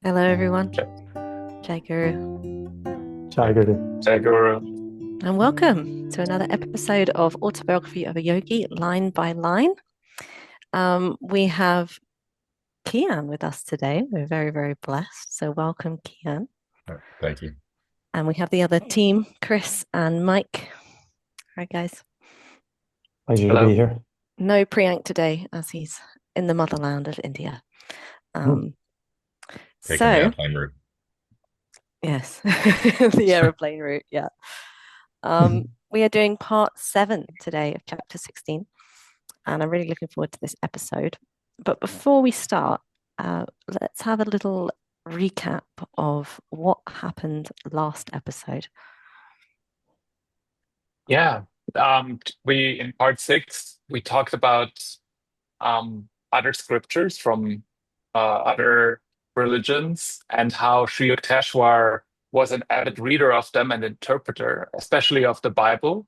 Hello, everyone. Jai Jai Guru, Jai Guru. Jai Guru. and welcome to another episode of Autobiography of a Yogi, line by line. We have Cian with us today. We're very, very blessed. So, welcome, Cian. Thank you. And we have the other team, Chris and Mike. Hi, guys. Pleasure to Hello. be here. No Priyank today, as he's in the motherland of India. Taking the So, airplane route. yes, the aeroplane route. Yeah. We are doing part 7 today of chapter 16, and I'm really looking forward to this episode. But before we start, let's have a little recap of what happened last episode. Yeah. We in part 6 we talked about other scriptures from other religions and how Sri Yukteswar was an avid reader of them and interpreter, especially of the Bible,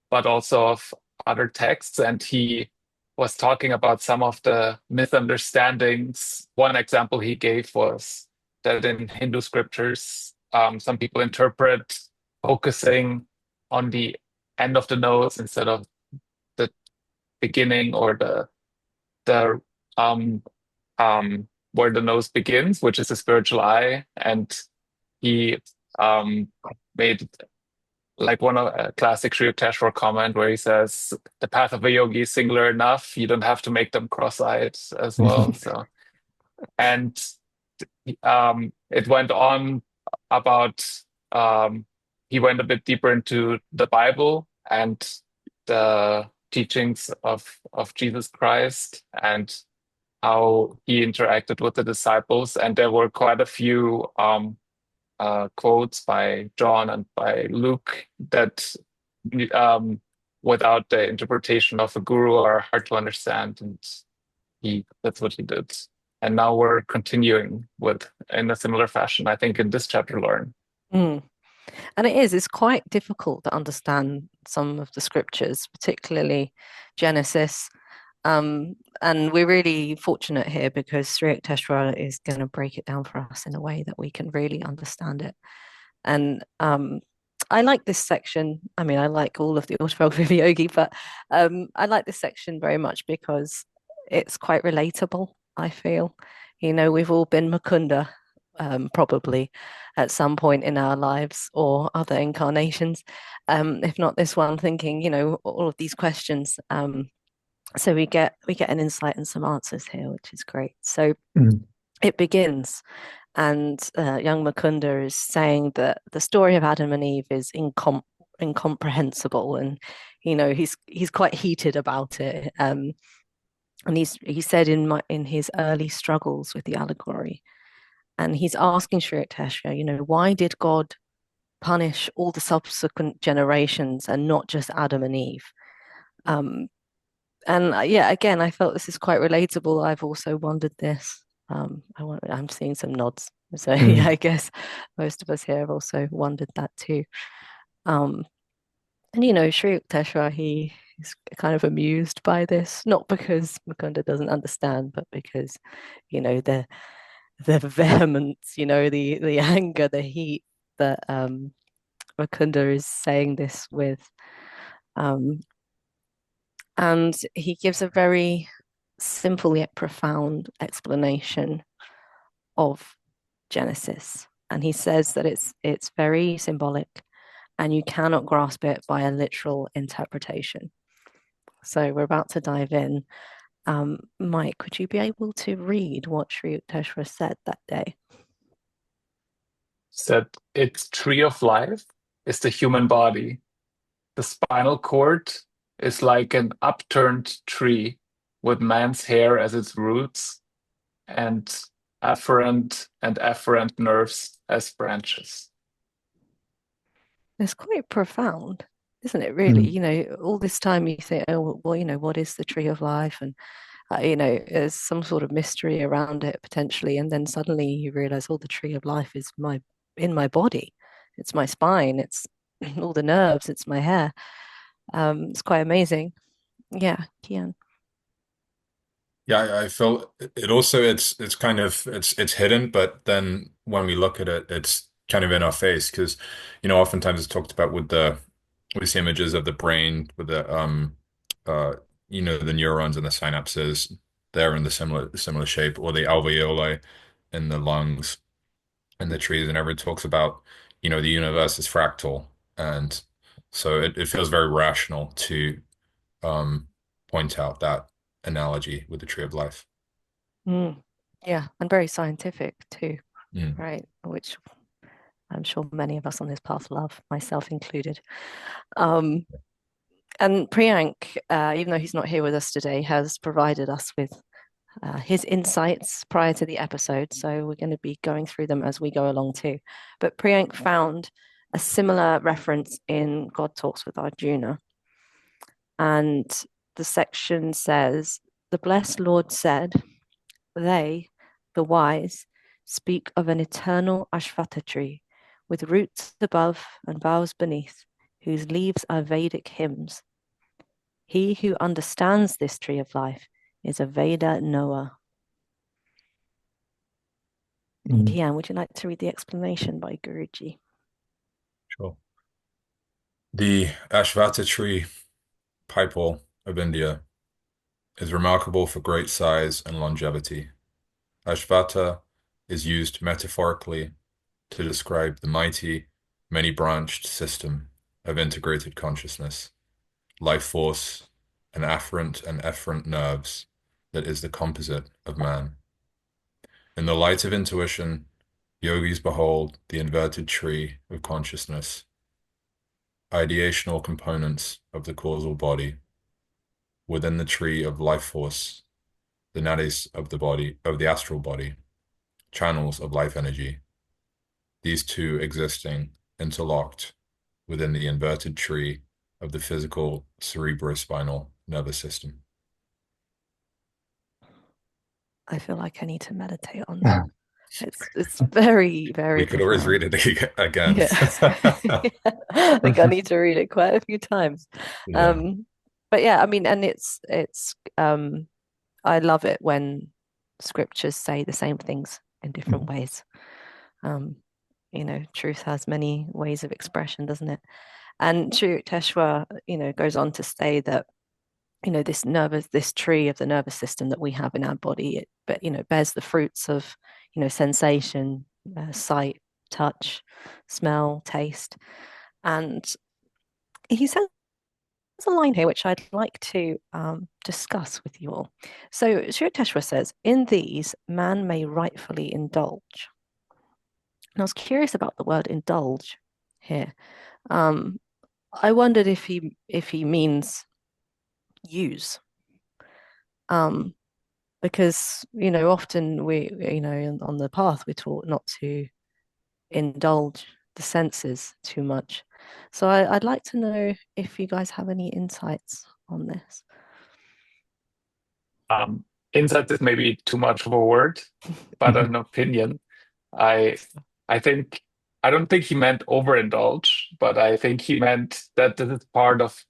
but also of other texts. And he was talking about some of the misunderstandings. One example he gave was that in Hindu scriptures, some people interpret focusing on the end of the nose instead of the beginning or the where the nose begins, which is the spiritual eye. And he made like one of a classic Sri Yukteswar comment where he says, "The path of a yogi is singular enough. You don't have to make them cross-eyed as well." So, and it went on about he went a bit deeper into the Bible and the teachings of Jesus Christ and how he interacted with the disciples. And there were quite a few quotes by John and by Luke that without the interpretation of a guru are hard to understand. And that's what he did. And now we're continuing with in a similar fashion, I think, in this chapter, Lauren. Mm. And it's quite difficult to understand some of the scriptures, particularly Genesis. And we're really fortunate here because Sri Yukteswar is going to break it down for us in a way that we can really understand it. And I like this section. I mean, I like all of the autobiography of Yogi, but I like this section very much because it's quite relatable, I feel. We've all been Mukunda, probably at some point in our lives or other incarnations, if not this one, thinking, all of these questions. So we get an insight and some answers here, which is great. So it begins, and young Mukunda is saying that the story of Adam and Eve is incomprehensible, and he's quite heated about it. And he said in his early struggles with the allegory, and he's asking Sri Yukteswar, why did God punish all the subsequent generations and not just Adam and Eve? And yeah, again, I felt this is quite relatable. I've also wondered this. I'm seeing some nods. So yeah, I guess most of us here have also wondered that too. And Sri Yukteswar, he is kind of amused by this, not because Mukunda doesn't understand, but because, the vehemence, the anger, the heat that Mukunda is saying this with. And he gives a very simple yet profound explanation of Genesis. And he says that it's very symbolic and you cannot grasp it by a literal interpretation. So we're about to dive in. Mike, would you be able to read what Sri Yukteswar said that day? Said its tree of life is the human body. The spinal cord is like an upturned tree with man's hair as its roots and afferent nerves as branches. It's quite profound, isn't it, really? All this time you think, oh, well, what is the tree of life? And, there's some sort of mystery around it potentially. And then suddenly you realize, oh, the tree of life is in my body. It's my spine. It's all the nerves. It's my hair. It's quite amazing. Yeah, Cian. Yeah, I feel it also it's kind of it's hidden, but then when we look at it, it's kind of in our face because oftentimes it's talked about with the with these images of the brain with the uh the neurons and the synapses, they're in the similar shape, or the alveoli in the lungs and the trees, and everyone talks about the universe is fractal, and so it feels very rational to um point out that analogy with the tree of life. Mm. Yeah, and very scientific too, Mm. right? Which I'm sure many of us on this path love, myself included. Um, and Priyank, even though he's not here with us today, has provided us with his insights prior to the episode. So we're going to be going through them as we go along too. But Priyank found a similar reference in God Talks with Arjuna. And the section says, the blessed Lord said, they, the wise, speak of an eternal Ashwattha tree with roots above and boughs beneath, whose leaves are Vedic hymns. He who understands this tree of life is a Veda knower. Mm. Cian, would you like to read the explanation by Guruji? Sure. The Ashvatta tree, Pipal of India, is remarkable for great size and longevity. Ashvatta is used metaphorically to describe the mighty, many-branched system of integrated consciousness, life force, and afferent and efferent nerves that is the composite of man. In the light of intuition, yogis behold the inverted tree of consciousness, ideational components of the causal body, within the tree of life force, the nadis of the body, of the astral body, channels of life energy, these two existing interlocked within the inverted tree of the physical cerebrospinal nervous system. I feel like I need to meditate on that. It's very, very We could always profound. read it again. Yeah. I think I need to read it quite a few times. Yeah. But yeah, I mean, and it's I love it when scriptures say the same things in different ways. Um, truth has many ways of expression, doesn't it? And Sri Yukteswar, goes on to say that, this tree of the nervous system that we have in our body, but bears the fruits of, sensation, sight, touch, smell, taste. And he says a line here which I'd like to discuss with you all. So Sri Yukteswar says, in these, man may rightfully indulge. And I was curious about the word indulge here. I wondered if he means use. Because often we on the path we're taught not to indulge the senses too much. So I'd like to know if you guys have any insights on this. Um, Insight is maybe too much of a word, but an opinion. I I think I don't think he meant overindulge, but I think he meant that this is part of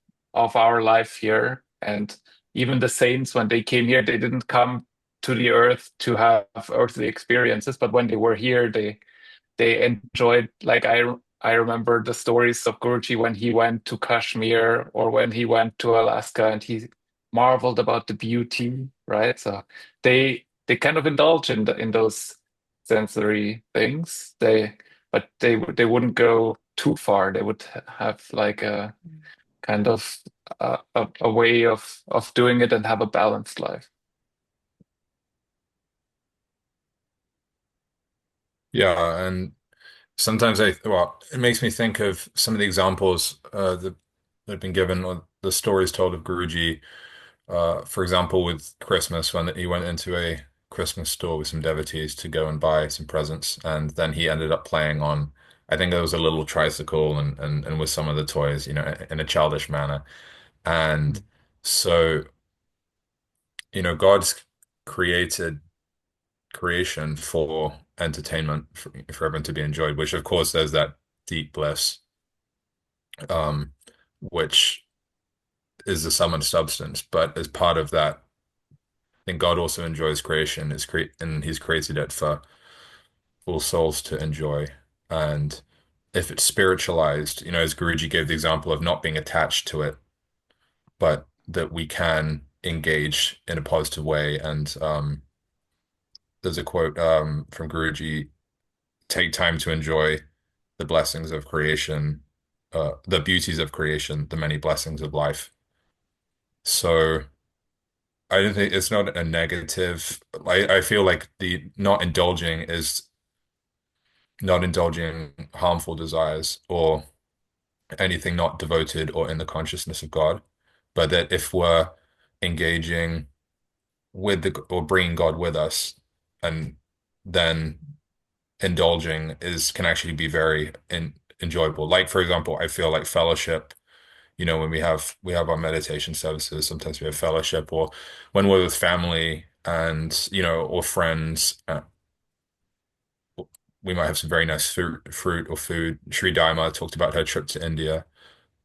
our life here. And even the saints, when they came here, they didn't come to the earth to have earthly experiences, but when they were here, they enjoyed, like I remember the stories of Guruji when he went to Kashmir or when he went to Alaska and he marveled about the beauty, right? So they kind of indulge in those sensory things. They wouldn't go too far. They would have like a kind of a way of doing it and have a balanced life. Yeah, and sometimes it makes me think of some of the examples that have been given, or the stories told of Guruji. For example, with Christmas, when he went into a Christmas store with some devotees to go and buy some presents, and then he ended up playing on, I think there was a little tricycle and with some of the toys, in a childish manner. And so, God's created creation for entertainment for everyone to be enjoyed, which of course there's that deep bliss, um, which is the sum and substance. But as part of that, think God also enjoys creation, and He's created it for all souls to enjoy. And if it's spiritualized, as Guruji gave the example of not being attached to it, but that we can engage in a positive way. And there's a quote from Guruji: "Take time to enjoy the blessings of creation, the beauties of creation, the many blessings of life." So I don't think it's not a negative. I feel like the not indulging is not indulging harmful desires or anything not devoted or in the consciousness of God, but that if we're engaging with the or bringing God with us, and then indulging is can actually be very enjoyable. Like for example, I feel like fellowship. When we have our meditation services, sometimes we have fellowship, or when we're with family and or friends. We might have some very nice fruit or food. Sri Dharma talked about her trip to India,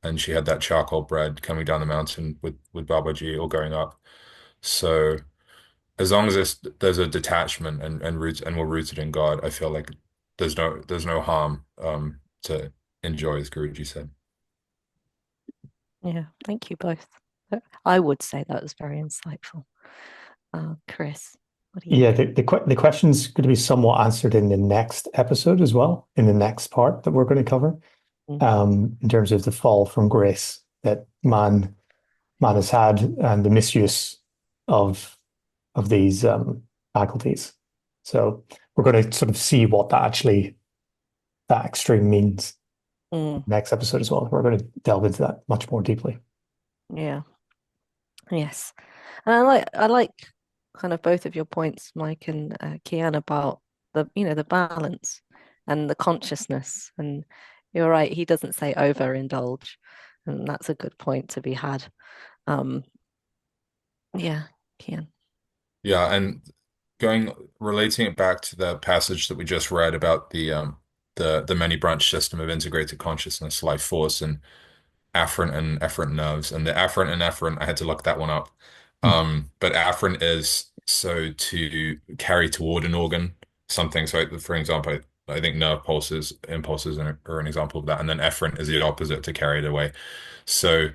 and she had that charcoal bread coming down the mountain with Babaji or going up. So as long as there's a detachment and roots and we're rooted in God, I feel like there's no harm to enjoy, as Guruji said. Yeah, thank you both. I would say that was very insightful. Chris, what do you Yeah, think? the question's going to be somewhat answered in the next episode as well, in the next part that we're going to cover, in terms of the fall from grace that man has had and the misuse of these faculties. So we're going to sort of see what that extreme means next episode as well. We're going to delve into that much more deeply. Yeah. Yes. And I like kind of both of your points, Mike and Cian, about the balance and the consciousness. And you're right, he doesn't say overindulge, and that's a good point to be had. Yeah, Cian. Yeah, and relating it back to the passage that we just read about the many branch system of integrated consciousness, life force, and afferent and efferent nerves. And the afferent and efferent, I had to look that one up. But afferent is so to carry toward an organ, something. So, for example, I think nerve pulses, impulses are an example of that. And then efferent is the opposite, to carry it away. So,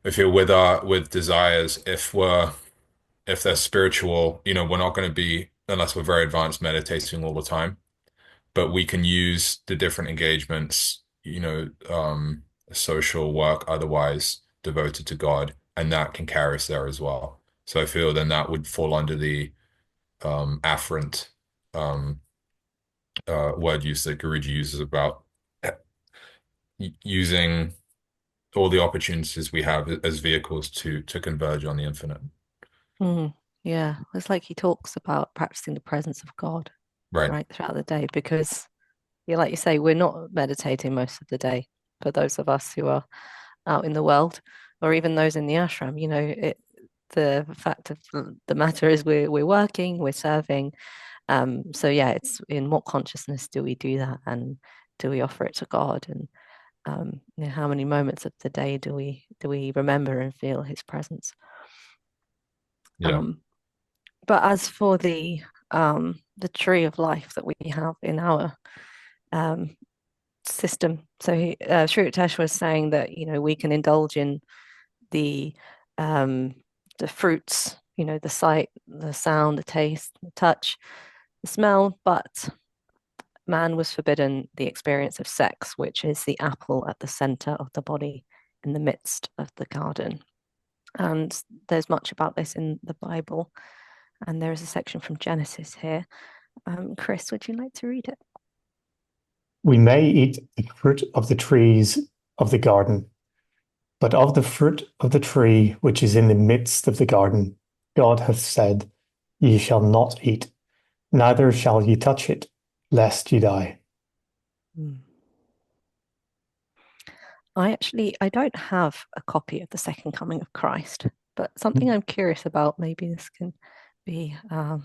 if you're with desires, if they're spiritual, we're not going to be, unless we're very advanced, meditating all the time, but we can use the different engagements, social work, otherwise devoted to God, and that can carry us there as well. So I feel then that would fall under the afferent word use that Guruji uses about using all the opportunities we have as vehicles to converge on the infinite. Yeah, it's like he talks about practicing the presence of God Right. throughout the day, because like you say, we're not meditating most of the day. For those of us who are out in the world, or even those in the ashram, the fact of the matter is we're working, we're serving. So yeah, it's in what consciousness do we do that, and do we offer it to God, and how many moments of the day do we remember and feel His presence? Yeah. But as for the tree of life that we have in our system, so Sri Yukteswar was saying that we can indulge in the fruits, the sight, the sound, the taste, the touch, the smell, but man was forbidden the experience of sex, which is the apple at the center of the body in the midst of the garden. And there's much about this in the Bible, and there is a section from Genesis here. Chris, would you like to read it? We may eat the fruit of the trees of the garden, but of the fruit of the tree which is in the midst of the garden, God hath said, Ye shall not eat, neither shall ye touch it, lest ye die. I don't have a copy of the Second Coming of Christ, but something I'm curious about, maybe this can be, I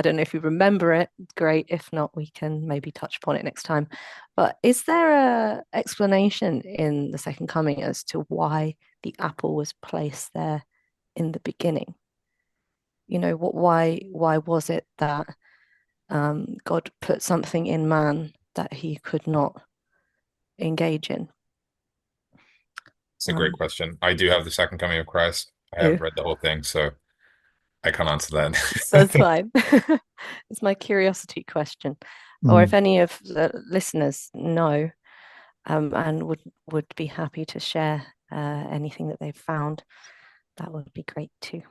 don't know if you remember it, great. If not, we can maybe touch upon it next time. But is there a explanation in the Second Coming as to why the apple was placed there in the beginning? why was it that God put something in man that he could not engage in? It's a great question. I do have the second coming of Christ. I haven't read the whole thing, so I can't answer That's that. fine. It's my curiosity question. Or if any of the listeners know and would be happy to share anything that they've found, that would be great too.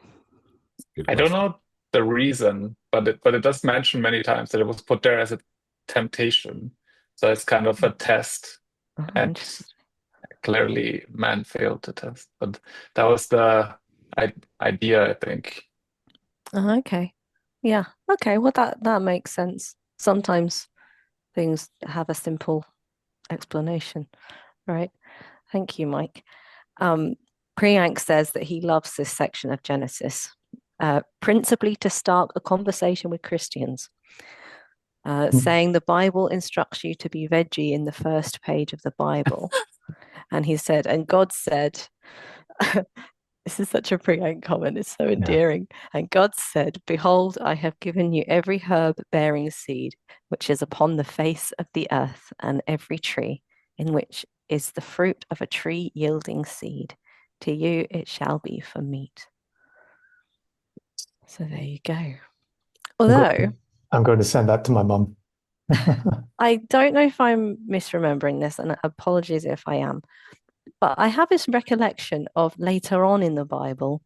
Good I don't question. know the reason, but it does mention many times that it was put there as a temptation. So it's kind of a test, Oh, and interesting. clearly man failed the test. But that was the idea, I think. Okay. Yeah. Okay. Well, that makes sense. Sometimes things have a simple explanation, right? Thank you, Mike. Priyank says that he loves this section of Genesis, principally to start a conversation with Christians, saying the Bible instructs you to be veggie in the first page of the Bible. And he said, and God said, this is such a Priyank comment, it's so endearing. And God said, behold, I have given you every herb bearing seed, which is upon the face of the earth, and every tree in which is the fruit of a tree yielding seed. To you it shall be for meat. So there you go. Although I'm going to send that to my mum. I don't know if I'm misremembering this, and apologies if I am, but I have this recollection of later on in the Bible,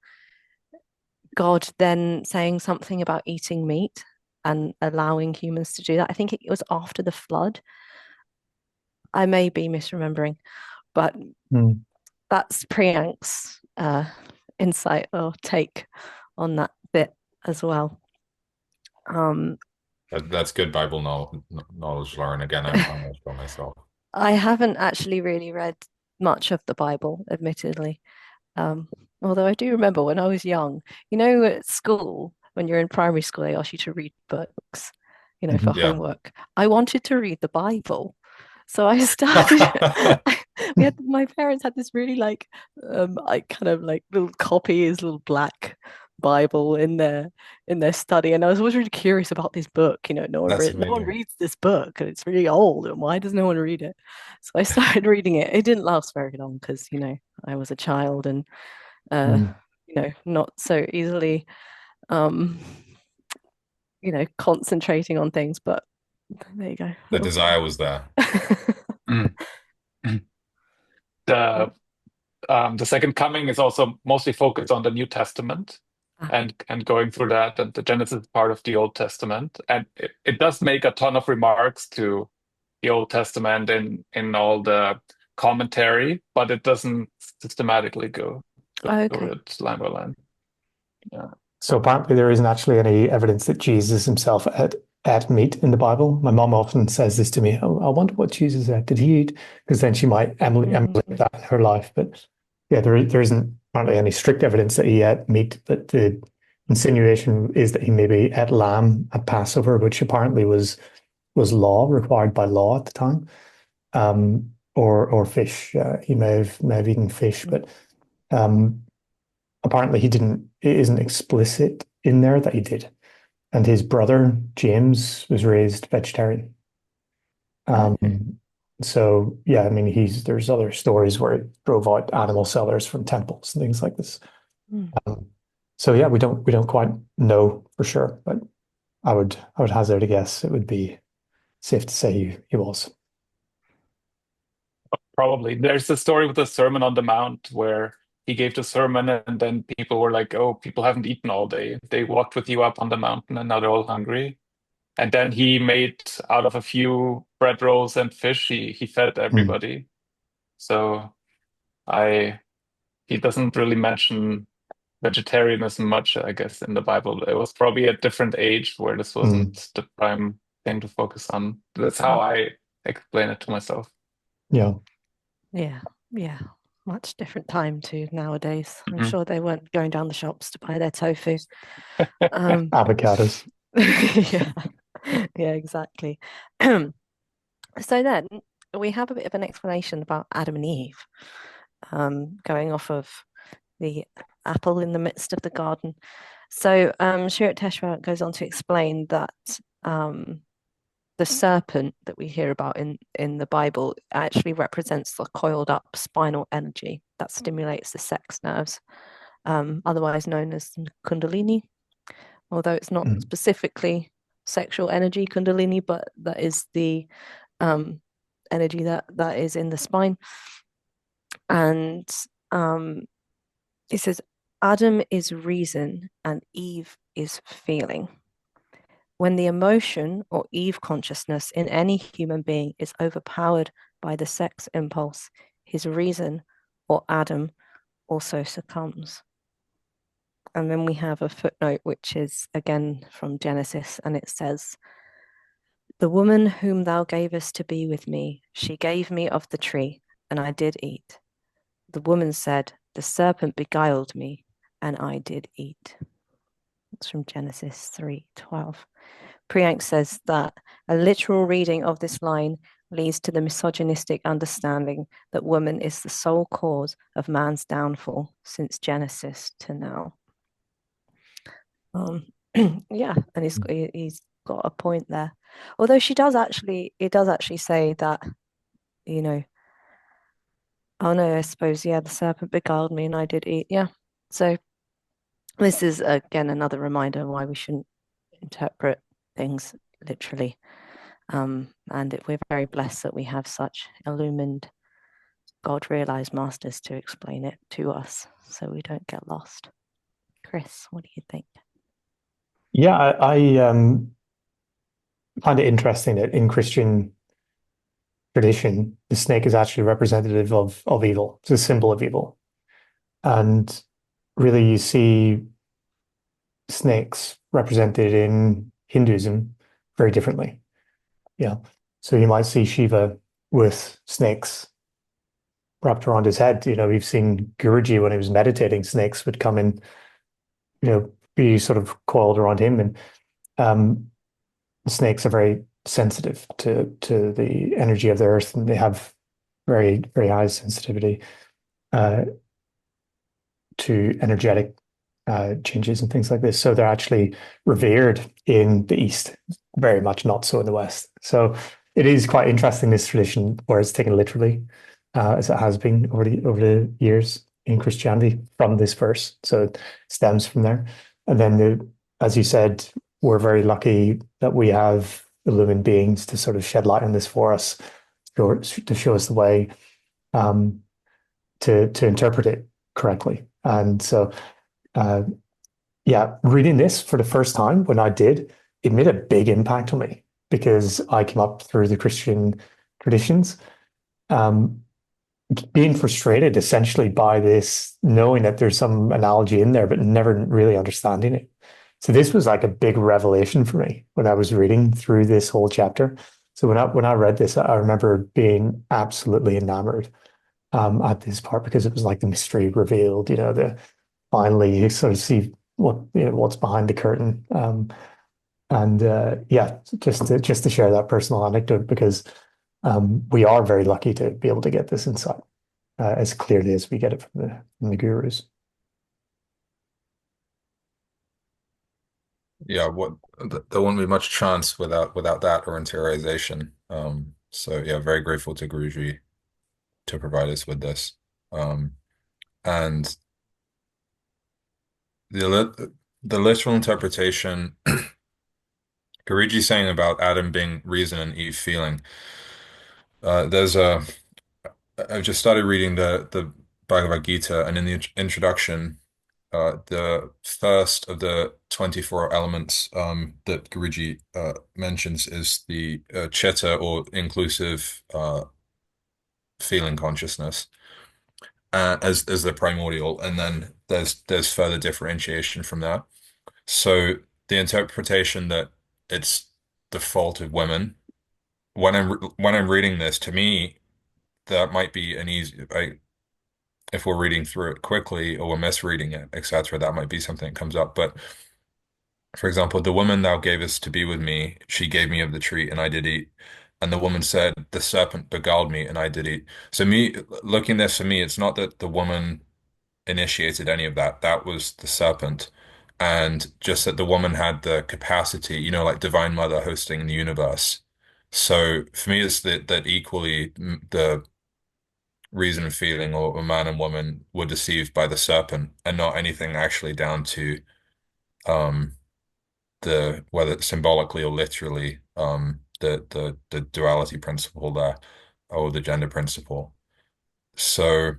God then saying something about eating meat and allowing humans to do that. I think it was after the flood. I may be misremembering, but that's Priyank's insight or take on that bit as well. That's good Bible knowledge, Lauren. Again, I'm not sure myself. I haven't actually really read much of the Bible, admittedly. Although I do remember when I was young, at school, when you're in primary school, they ask you to read books, for Yeah. homework. I wanted to read the Bible. So I started, my parents had this really I kind of like little copies, little black Bible in their study. And I was always really curious about this book. No That's one amazing. reads this book and it's really old. And why does no one read it? So I started reading it. It didn't last very long because, I was a child and not so easily concentrating on things, but there you go. The desire was there. Mm. The second coming is also mostly focused on the New Testament and going through that, and the Genesis is part of the Old Testament, and it does make a ton of remarks to the Old Testament in all the commentary, but it doesn't systematically go through it line by line. Yeah. So apparently there isn't actually any evidence that Jesus himself ate meat in the Bible. My mom often says this to me. Oh, I wonder what Jesus ate. Did he eat? Because then she might emulate that in her life. But yeah, there isn't apparently any strict evidence that he ate meat. But the insinuation is that he maybe ate lamb at Passover, which apparently was required by law at the time, or fish. He may have eaten fish, but apparently he didn't. It isn't explicit in there that he did. And his brother James was raised vegetarian. So yeah, I mean, there's other stories where he drove out animal sellers from temples and things like this. So yeah, we don't quite know for sure, but I would hazard a guess it would be safe to say he was. Probably. There's the story with the Sermon on the Mount where he gave the sermon and then people were like, oh, people haven't eaten all day. They walked with you up on the mountain and now they're all hungry. And then he made out of a few bread rolls and fish, he fed everybody. So he doesn't really mention vegetarianism much, I guess, in the Bible. It was probably a different age where this wasn't the prime thing to focus on. That's how I explain it to myself. Yeah. Yeah. Yeah. Much different time to nowadays. I'm sure they weren't going down the shops to buy their tofu. Avocados. Yeah. Yeah, exactly. So then we have a bit of an explanation about Adam and Eve, going off of the apple in the midst of the garden. So Sri Yukteswar goes on to explain that the serpent that we hear about in the Bible actually represents the coiled up spinal energy that stimulates the sex nerves, otherwise known as Kundalini, although it's not specifically sexual energy, Kundalini, but that is the energy that is in the spine. And it says, Adam is reason and Eve is feeling. When the emotion or Eve consciousness in any human being is overpowered by the sex impulse, his reason or Adam also succumbs. And then we have a footnote, which is again from Genesis, and it says, the woman whom thou gavest to be with me, she gave me of the tree, and I did eat. The woman said, the serpent beguiled me, and I did eat. It's from Genesis 3:12. Priyank says that a literal reading of this line leads to the misogynistic understanding that woman is the sole cause of man's downfall since Genesis to now. Yeah, and he's got a point there. Although it does actually say that, oh no, I suppose, yeah, the serpent beguiled me and I did eat. Yeah. So this is again another reminder why we shouldn't interpret things literally. And we're very blessed that we have such illumined, God-realized masters to explain it to us so we don't get lost. Chris, what do you think? Yeah, I find it interesting that in Christian tradition, the snake is actually representative of evil. It's a symbol of evil. And really, you see snakes represented in Hinduism very differently. Yeah. So you might see Shiva with snakes wrapped around his head. We've seen Guruji when he was meditating, snakes would come and, be sort of coiled around him. And snakes are very sensitive to the energy of the earth, and they have very, very high sensitivity to energetic changes and things like this. So they're actually revered in the East, very much not so in the West. So it is quite interesting, this tradition where it's taken literally, as it has been over the years in Christianity from this verse. So it stems from there. And then, as you said, we're very lucky that we have illumined beings to sort of shed light on this for us, to show us the way to interpret it correctly. And so, yeah, reading this for the first time when I did, it made a big impact on me because I came up through the Christian traditions, being frustrated essentially by this, knowing that there's some analogy in there, but never really understanding it. So this was like a big revelation for me when I was reading through this whole chapter. So when I read this, I remember being absolutely enamored at this part because it was like the mystery revealed. Finally you sort of see what's behind the curtain. And yeah, just to share that personal anecdote because we are very lucky to be able to get this insight as clearly as we get it from the gurus. Yeah, there wouldn't be much chance without that or interiorization. So yeah, very grateful to Guruji to provide us with this. And the literal interpretation, Guruji saying about Adam being reason and Eve feeling. I've just started reading the Bhagavad Gita, and in the introduction, the first of the 24 elements that Guruji mentions is the chitta, or inclusive feeling consciousness, as the primordial, and then there's further differentiation from that. So the interpretation that it's the fault of women, when I'm reading this, to me, that might be an easy, if we're reading through it quickly or we're misreading it, etc., that might be something that comes up. But for example, the woman thou gavest to be with me, she gave me of the tree, and I did eat. And the woman said, the serpent beguiled me, and I did eat. So me looking this, for me, it's not that the woman initiated any of that. That was the serpent. and just that the woman had the capacity, like Divine Mother hosting the universe. So for me, it's that equally the reason and feeling, or man and woman were deceived by the serpent, and not anything actually down to um the whether symbolically or literally the duality principle there, or the gender principle. So.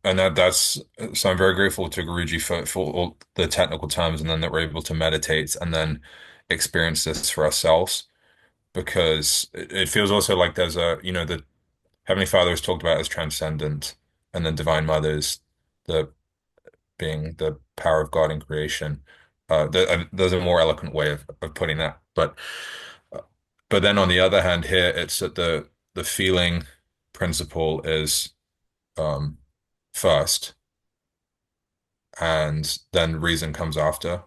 And that's so I'm very grateful to Guruji for all the technical terms, and then that we're able to meditate and then experience this for ourselves, because it feels also like there's the Heavenly Father is talked about as transcendent, and then Divine Mother is the being the power of God in creation. There's a more eloquent way of putting that, uh, but then on the other hand, here it's that the feeling principle is um first, and then reason comes after.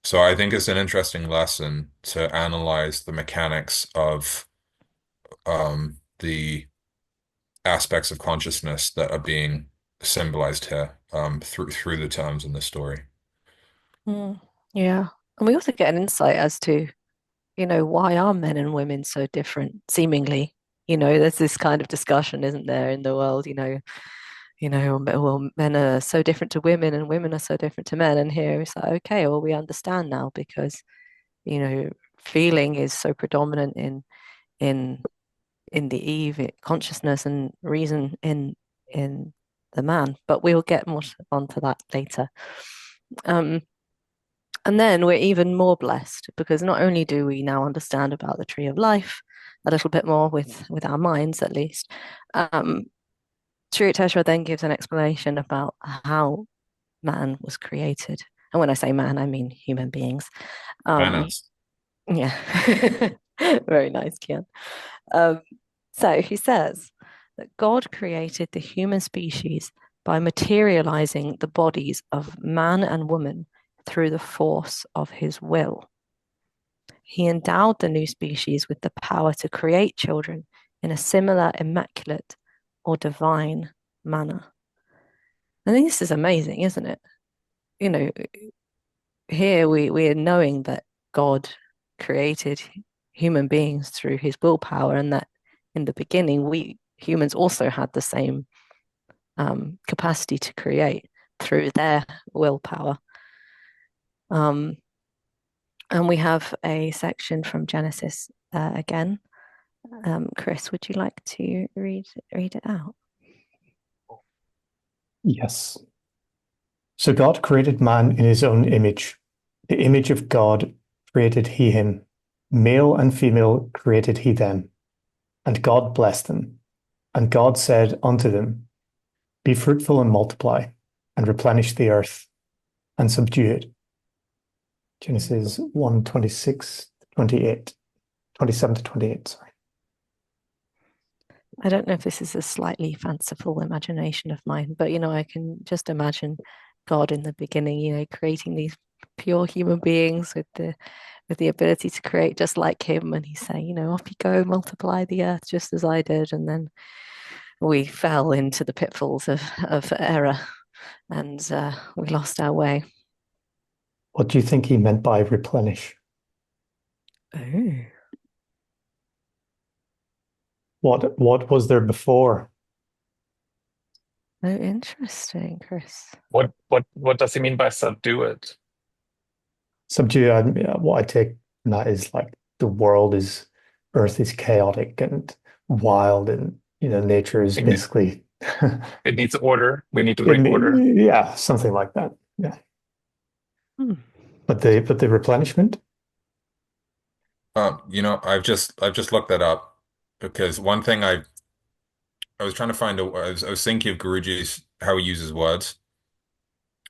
So I think it's an interesting lesson to analyze the mechanics of the aspects of consciousness that are being symbolized here through the terms in the story. Mm, yeah. And we also get an insight as to, why are men and women so different, seemingly? There's this kind of discussion, isn't there, in the world, well, men are so different to women and women are so different to men. And here it's like, okay, well, we understand now because, feeling is so predominant in in the Eve, consciousness and reason in the man. But we'll get more onto that later. And then we're even more blessed because not only do we now understand about the tree of life a little bit more with our minds at least, Sri Yukteswar then gives an explanation about how man was created. And when I say man, I mean human beings. Um, Finance. yeah, very nice, Cian. Um, so he says that God created the human species by materializing the bodies of man and woman through the force of his will. He endowed the new species with the power to create children in a similar immaculate or divine manner. I think this is amazing, isn't it? You know, here we are knowing that God created human beings through his willpower, and that in the beginning we humans also had the same capacity to create through their willpower. Um, and we have a section from Genesis again. Chris, would you like to read it out? Yes. So God created man in his own image. The image of God created he him. Male and female created he them. And God blessed them. And God said unto them, be fruitful and multiply, and replenish the earth, and subdue it. Genesis 1:26, 28, 27 to 28, sorry. I don't know if this is a slightly fanciful imagination of mine, but I can just imagine God in the beginning, creating these pure human beings with the ability to create just like him, and he's saying, off you go, multiply the earth just as I did, and then we fell into the pitfalls of error, and we lost our way. What do you think he meant by replenish? Oh. What was there before? Oh, interesting, Chris. What does he mean by subdue it? Subdue, what I take from that is like Earth is chaotic and wild, and nature is It, need- basically it needs order. We need to bring order. yeah, something like that. Yeah. Hmm. But the replenishment, I've just looked that up, because one thing I was trying to find I was thinking of Guruji's how he uses words.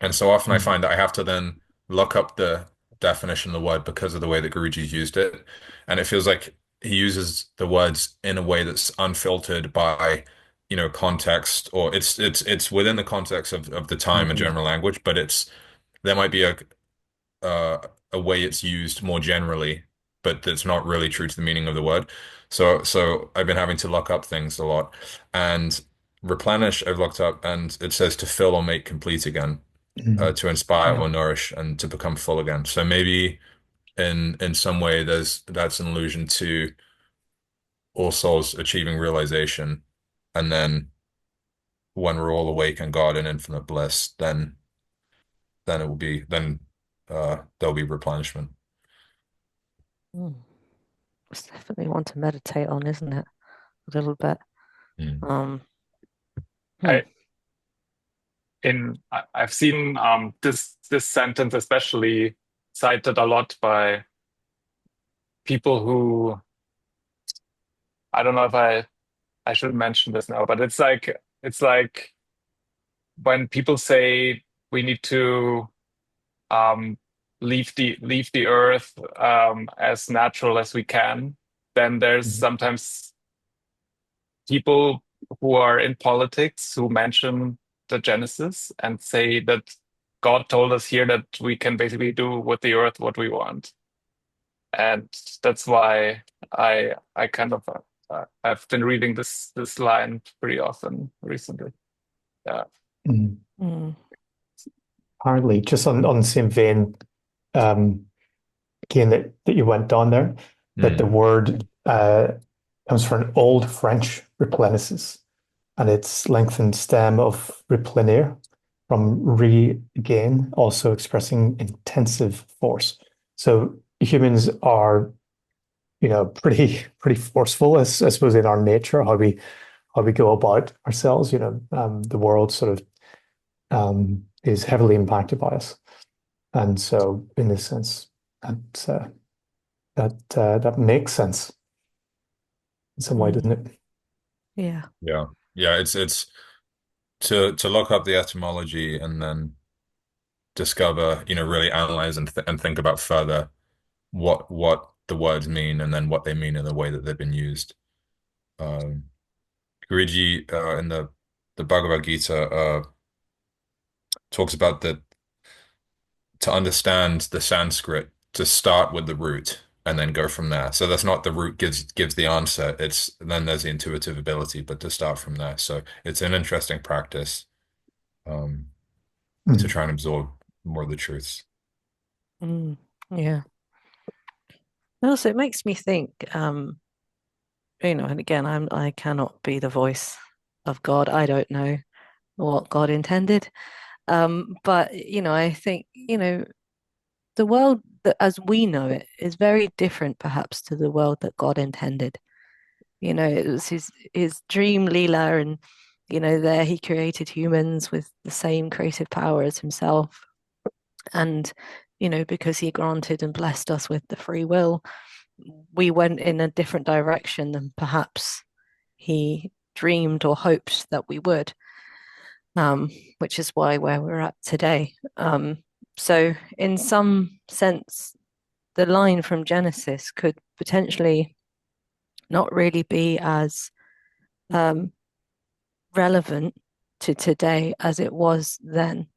And so often I find that I have to then look up the definition of the word because of the way that Guruji's used it. And it feels like he uses the words in a way that's unfiltered by, context, or it's within the context of the time and Mhm. general language, but there might be a way it's used more generally, but that's not really true to the meaning of the word. So I've been having to look up things a lot. And replenish, I've looked up, and it says to fill or make complete again. to inspire or nourish and to become full again. So maybe in some way that's an allusion to all souls achieving realization, and then when we're all awake in God in infinite bliss, then it will be then there'll be replenishment. Mm. It's definitely one to meditate on, isn't it? A little bit. Mm. Hmm. I've seen this sentence especially cited a lot by people who, I don't know if I should mention this now, but it's like when people say we need to um, leave the earth as natural as we can, then there's sometimes people who are in politics who mention the Genesis and say that God told us here that we can basically do with the earth what we want. And that's why I kind of I've been reading this line pretty often recently. Yeah. Mm. Apparently, just on the same vein, again, that you went down there, that the word comes from an old French replenisses, and its lengthened stem of replenir from regain, also expressing intensive force. So humans are, pretty forceful, as I suppose, in our nature, how we go about ourselves. The world sort of is heavily impacted by us, and so in this sense, that that makes sense in some way, doesn't it? Yeah. Yeah, it's to look up the etymology and then discover, really analyze and think about further what the words mean and then what they mean in the way that they've been used. Um, Guruji in the Bhagavad Gita talks about that to understand the Sanskrit, to start with the root and then go from there. So that's not the root gives the answer. It's then there's the intuitive ability, but to start from there. So it's an interesting practice to try and absorb more of the truths. Yeah. And also, it makes me think, and again, I cannot be the voice of God. I don't know what God intended. But I think, the world that as we know it is very different perhaps to the world that God intended. It was his dream Leela, and there he created humans with the same creative power as himself. And because he granted and blessed us with the free will, we went in a different direction than perhaps he dreamed or hoped that we would, which is why where we're at today. So in some sense, the line from Genesis could potentially not really be as relevant to today as it was then.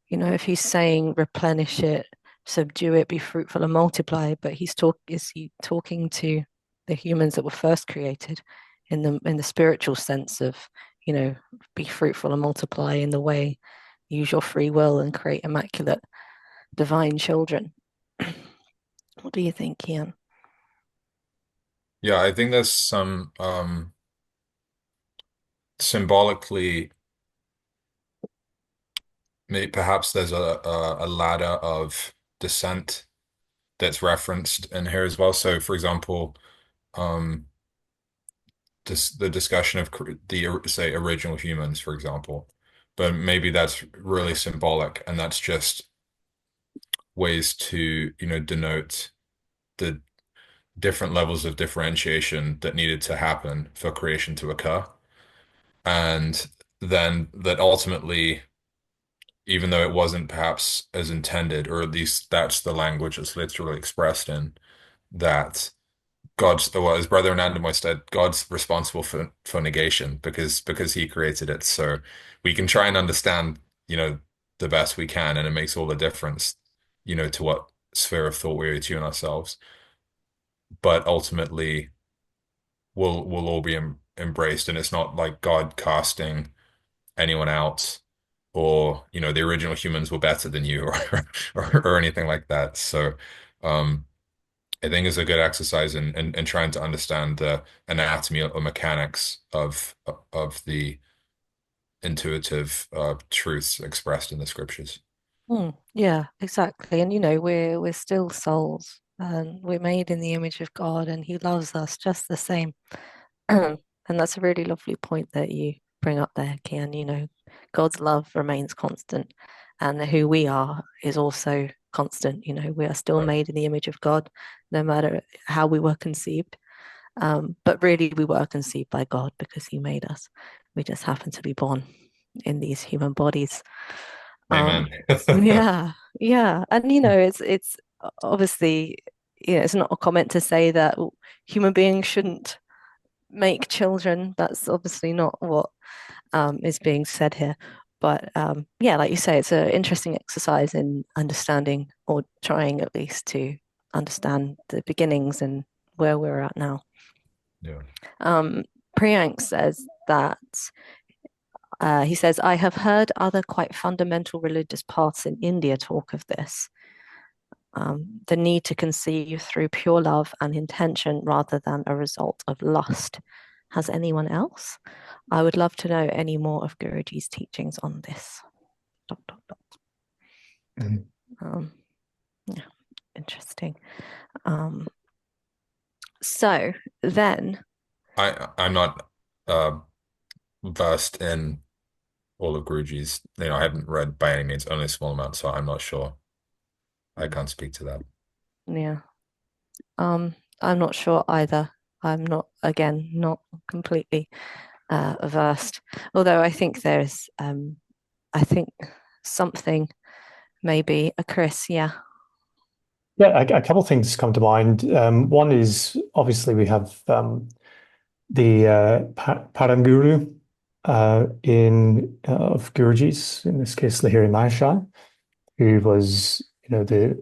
If he's saying replenish it, subdue it, be fruitful and multiply, but is he talking to the humans that were first created in the spiritual sense of, be fruitful and multiply in the way, use your free will and create immaculate divine children? What do you think, Cian? Yeah, I think there's some symbolically, maybe perhaps there's a ladder of descent that's referenced in here as well. So, for example, um, the discussion of the say original humans, for example, but maybe that's really symbolic, and that's just ways to denote the different levels of differentiation that needed to happen for creation to occur, and then that ultimately, even though it wasn't perhaps as intended, or at least that's the language it's literally expressed in, that God's, well, as Brother Anandamoi said, God's responsible for negation because he created it. So we can try and understand, the best we can, and it makes all the difference, to what sphere of thought we attune ourselves. But ultimately, we'll all be embraced, and it's not like God casting anyone out or the original humans were better than you, or anything like that. So I think it's a good exercise in trying to understand the anatomy or mechanics of the intuitive truths expressed in the scriptures. Yeah, exactly. And we're still souls, and we're made in the image of God, and He loves us just the same. And that's a really lovely point that you bring up there, Cian. God's love remains constant, and who we are is also constant. We are still Right. made in the image of God, no matter how we were conceived. But really, we were conceived by God because He made us. We just happen to be born in these human bodies. Amen. Yeah, yeah, and it's obviously it's not a comment to say that human beings shouldn't make children. That's obviously not what is being said here. But yeah, like you say, it's an interesting exercise in understanding, or trying at least to understand the beginnings and where we're at now. Yeah. Priyank says that he says, I have heard other quite fundamental religious paths in India talk of this. The need to conceive through pure love and intention rather than a result of lust. Has anyone else? I would love to know any more of Guruji's teachings on this. Dot, dot, dot. Mm. Yeah, interesting. So then, I'm not versed in all of Guruji's. I haven't read by any means, only a small amount, so I'm not sure. I can't speak to that. yeah, I'm not sure either. I'm not, again, not completely versed. Although I think something maybe a Chris, yeah. Yeah, a couple of things come to mind. One is obviously we have the Paranguru of Guruji's, in this case Lahiri Mahashaya, who was the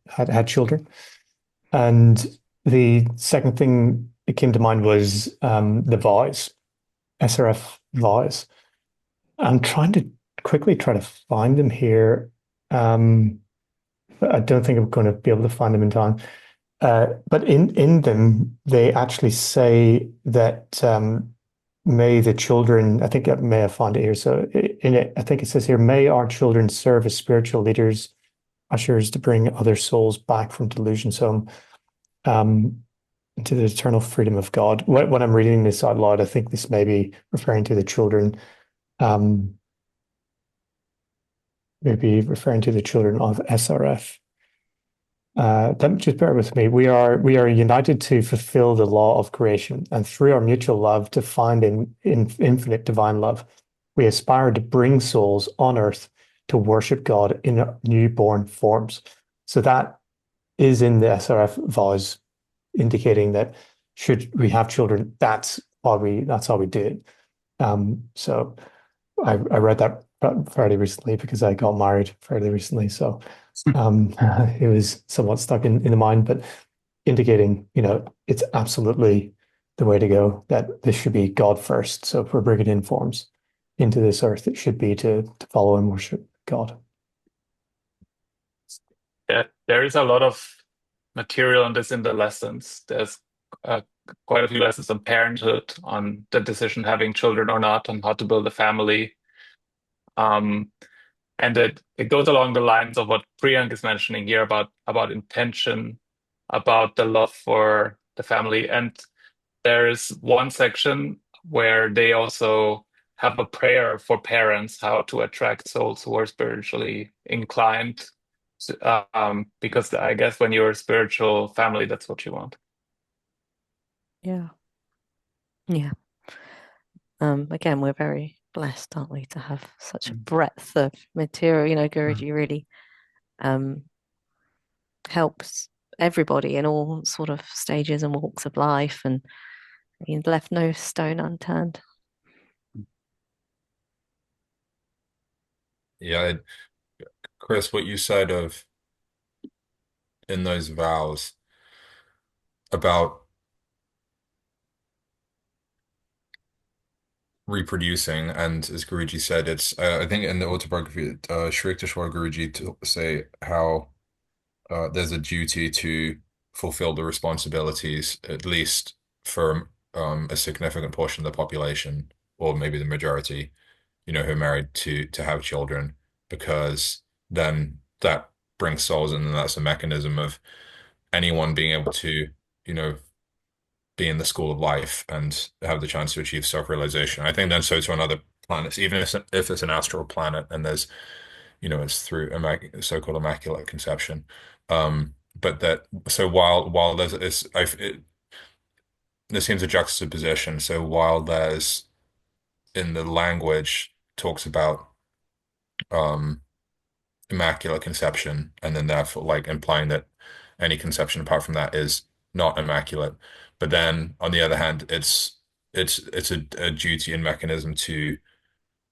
had children, and the second thing that came to mind was the vows, SRF vows. I'm trying to quickly try to find them here. But I don't think I'm going to be able to find them in time. But in them, they actually say that may the children, I think I may have found it here. So in it, I think it says here, may our children serve as spiritual leaders, ushers to bring other souls back from delusions home into the eternal freedom of God. When I'm reading this out loud, I think this may be referring to the children, maybe referring to the children of SRF. Just bear with me. We are united to fulfill the law of creation, and through our mutual love to find in infinite divine love, we aspire to bring souls on earth to worship God in newborn forms. So that is in the SRF vows, indicating that should we have children, that's how we do it. So I read that fairly recently because I got married fairly recently. So it was somewhat stuck in the mind, but indicating, it's absolutely the way to go, that this should be God first. So if we're bringing in forms into this earth, it should be to follow and worship God. Yeah, there is a lot of material on this in the lessons. There's quite a few lessons on parenthood, on the decision having children or not, on how to build a family. And it goes along the lines of what Priyank is mentioning here about intention, about the love for the family. And there's one section where they also have a prayer for parents, how to attract souls who are spiritually inclined. Because I guess when you're a spiritual family, that's what you want. Yeah. Yeah. Again, we're very blessed, aren't we, to have such a breadth of material. Guruji really helps everybody in all sort of stages and walks of life, and he left no stone unturned. Yeah, Chris, what you said in those vows about reproducing. And as Guruji said, it's I think in the autobiography, Sri Yukteswar Guruji to say how there's a duty to fulfill the responsibilities, at least for a significant portion of the population, or maybe the majority, who are married to have children, because then that brings souls in, and that's a mechanism of anyone being able to, you know, be in the school of life and have the chance to achieve self-realization. I think then so to on other planets, even if it's an astral planet and there's, it's through so-called immaculate conception. But that so while there's there seems a juxtaposition. So while there's in the language talks about um immaculate conception, and then therefore like implying that any conception apart from that is not immaculate. But then on the other hand, it's a duty and mechanism to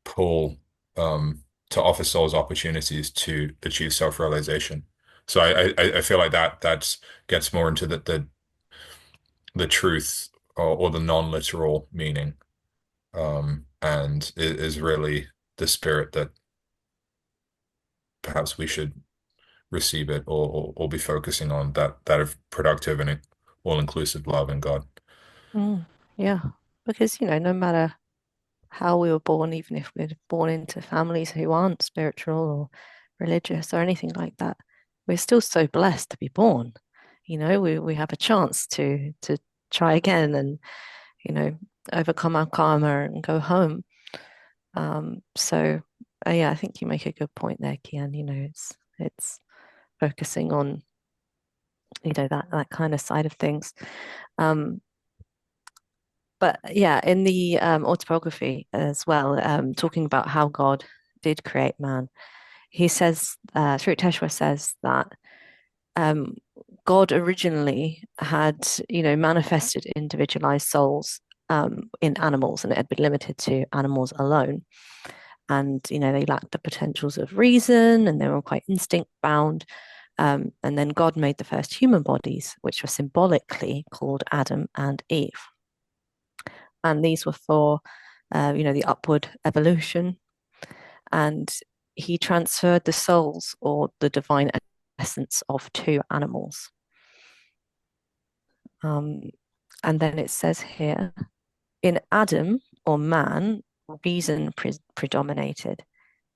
pull to offer souls opportunities to achieve self-realization. So I feel like that gets more into the truth or the non-literal meaning, and it is really the spirit that perhaps we should receive it, or be focusing on that of productive and all-inclusive love in God. Yeah, because no matter how we were born, even if we're born into families who aren't spiritual or religious or anything like that, we're still so blessed to be born. We have a chance to try again and overcome our karma and go home. So yeah, I think you make a good point there, Cian. It's focusing on that kind of side of things. But yeah, in the autobiography as well, talking about how God did create man, he says, Sri Yukteswar says that God originally had, manifested individualized souls in animals, and it had been limited to animals alone. And, they lacked the potentials of reason, and they were quite instinct bound. And then God made the first human bodies, which were symbolically called Adam and Eve. And these were for, the upward evolution. And he transferred the souls or the divine essence of two animals. And then it says here, in Adam or man, reason predominated.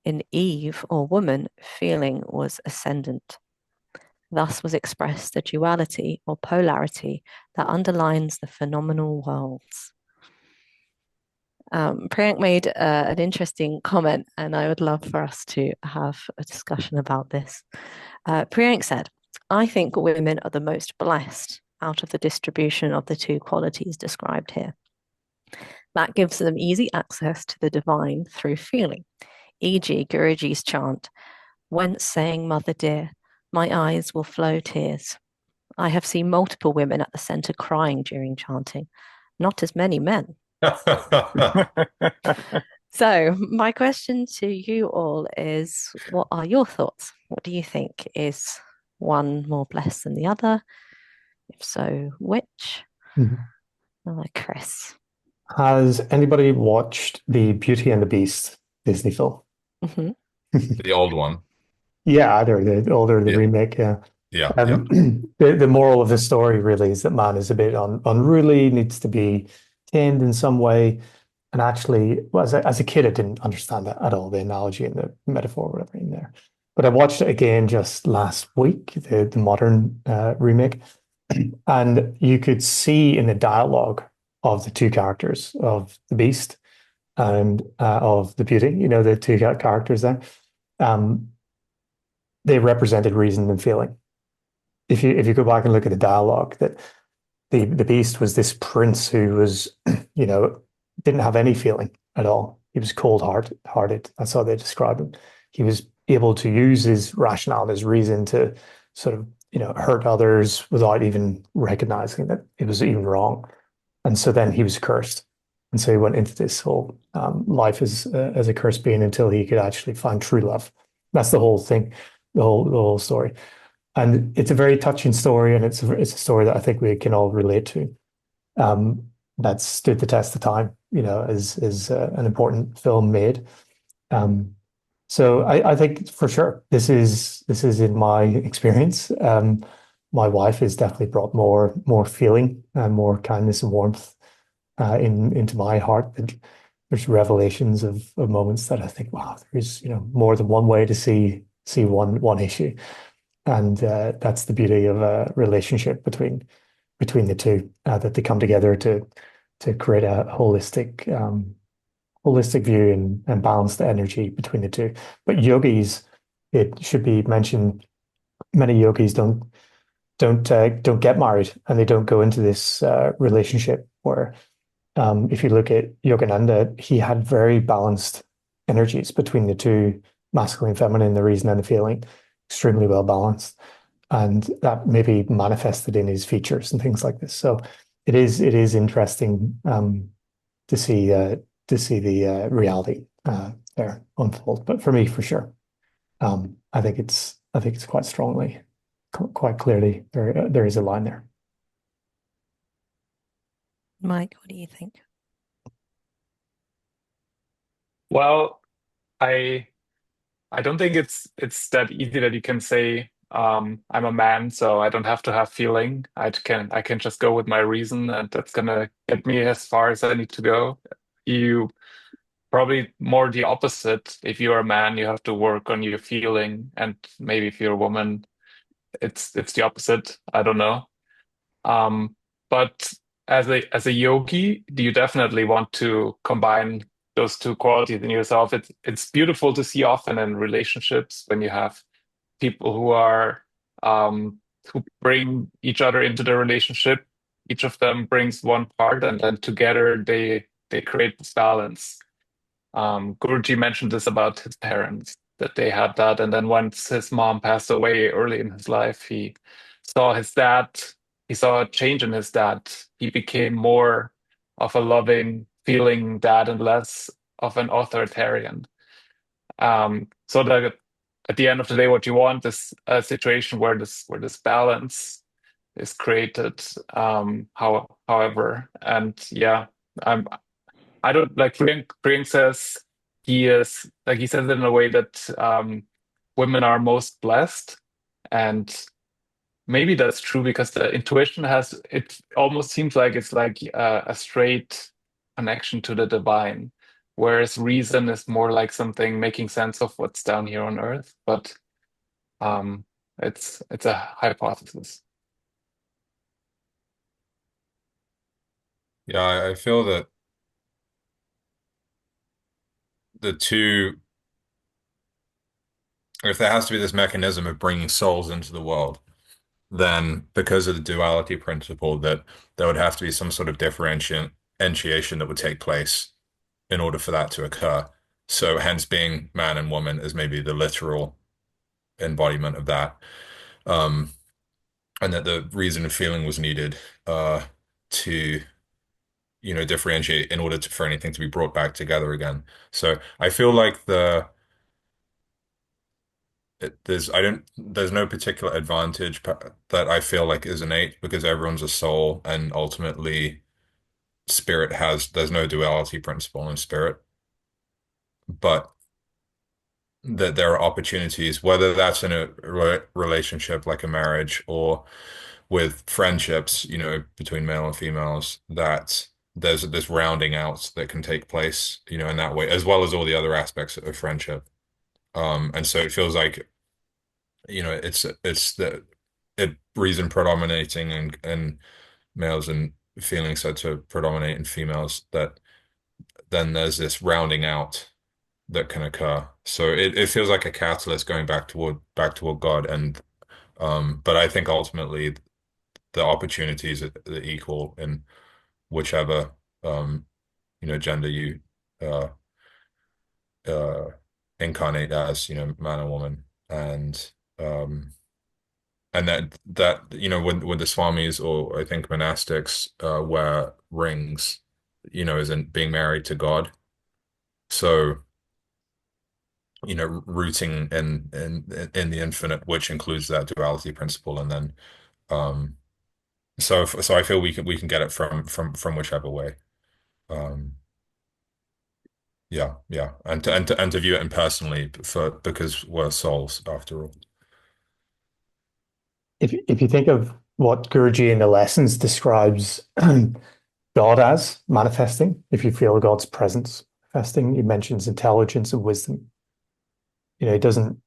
In Eve or woman, feeling was ascendant. Thus was expressed the duality or polarity that underlines the phenomenal worlds. Priyank made an interesting comment, and I would love for us to have a discussion about this. Priyank said, I think women are the most blessed out of the distribution of the two qualities described here. That gives them easy access to the divine through feeling, e.g. Guruji's chant, whence saying, Mother dear, my eyes will flow tears. I have seen multiple women at the center crying during chanting, not as many men. So my question to you all is, what are your thoughts? What do you think? Is one more blessed than the other? If so, which? Chris. Has anybody watched the Beauty and the Beast Disney film? The old one. Yeah, either the older, the remake, yeah. Yeah. The moral of the story really is that man is a bit unruly, needs to be tamed in some way. And actually, well, as a kid, I didn't understand that at all, the analogy and the metaphor, whatever in there. But I watched it again just last week, the modern remake. And you could see in the dialogue of the two characters, of the Beast and of the Beauty, the two characters there, they represented reason and feeling. If you go back and look at the dialogue, that the Beast was this prince who was, didn't have any feeling at all. He was cold-hearted. That's how they describe him. He was able to use his rationale and his reason to sort of, hurt others without even recognizing that it was even wrong. And so then he was cursed. And so he went into this whole life as a cursed being until he could actually find true love. That's the whole thing, the whole story. And it's a very touching story, and it's a story that I think we can all relate to. that's stood the test of time, is an important film made. So I think for sure this is in my experience. My wife has definitely brought more feeling and more kindness and warmth into my heart. There's revelations of moments that I think, wow, there's more than one way to see one issue, and that's the beauty of a relationship between the two, that they come together to create a holistic view and balance the energy between the two. But yogis, it should be mentioned, many yogis don't get married, and they don't go into this relationship where, if you look at Yogananda, he had very balanced energies between the two, masculine, feminine, the reason and the feeling, extremely well balanced, and that maybe manifested in his features and things like this. So it is interesting, to see the reality there unfold. But for me, for sure, I think it's quite clearly there is a line there. Mike, what do you think? Well, I don't think it's that easy that you can say, I'm a man, so I don't have to have feeling. I can just go with my reason, and that's gonna get me as far as I need to go. You probably more the opposite. If you're a man, you have to work on your feeling, and maybe if you're a woman, it's the opposite. I don't know. Um, but as a yogi, do you definitely want to combine those two qualities in yourself? It's beautiful to see often in relationships when you have people who bring each other into the relationship. Each of them brings one part, and then together they create this balance. Guruji mentioned this about his parents, that they had that. And then once his mom passed away early in his life, saw his dad, he saw a change in his dad. He became more of a loving, feeling dad and less of an authoritarian. So that at the end of the day, what you want is a situation where this balance is created. However, and yeah, I'm I don't like Priyank says he says it in a way that women are most blessed, and maybe that's true because the intuition has it almost seems like it's like a straight connection to the divine, whereas reason is more like something making sense of what's down here on earth. But um, it's a hypothesis. Yeah, I feel that the two, if there has to be this mechanism of bringing souls into the world, then because of the duality principle, that there would have to be some sort of differentiation that would take place in order for that to occur. So hence being man and woman is maybe the literal embodiment of that. Um, and that the reason of feeling was needed to, differentiate in order for anything to be brought back together again. So I feel like there's no particular advantage that I feel like is innate because everyone's a soul, and ultimately there's no duality principle in spirit, but that there are opportunities, whether that's in a relationship like a marriage or with friendships, between male and females, that there's this rounding out that can take place, in that way, as well as all the other aspects of friendship. And so it feels like, it's the reason predominating and males, and feelings said to predominate in females, that then there's this rounding out that can occur. So it feels like a catalyst going back toward God. And but I think ultimately the opportunities are equal in whichever gender you uh uh incarnate as, man and woman. Um and that when the swamis, or I think monastics, wear rings, as in being married to God. So rooting in the infinite, which includes that duality principle. And then um so I feel we can get it from whichever way. Um, yeah, and to view it impersonally because we're souls after all. If you think of what Guruji in the lessons describes God as manifesting, if you feel God's presence manifesting, he mentions intelligence and wisdom. He doesn't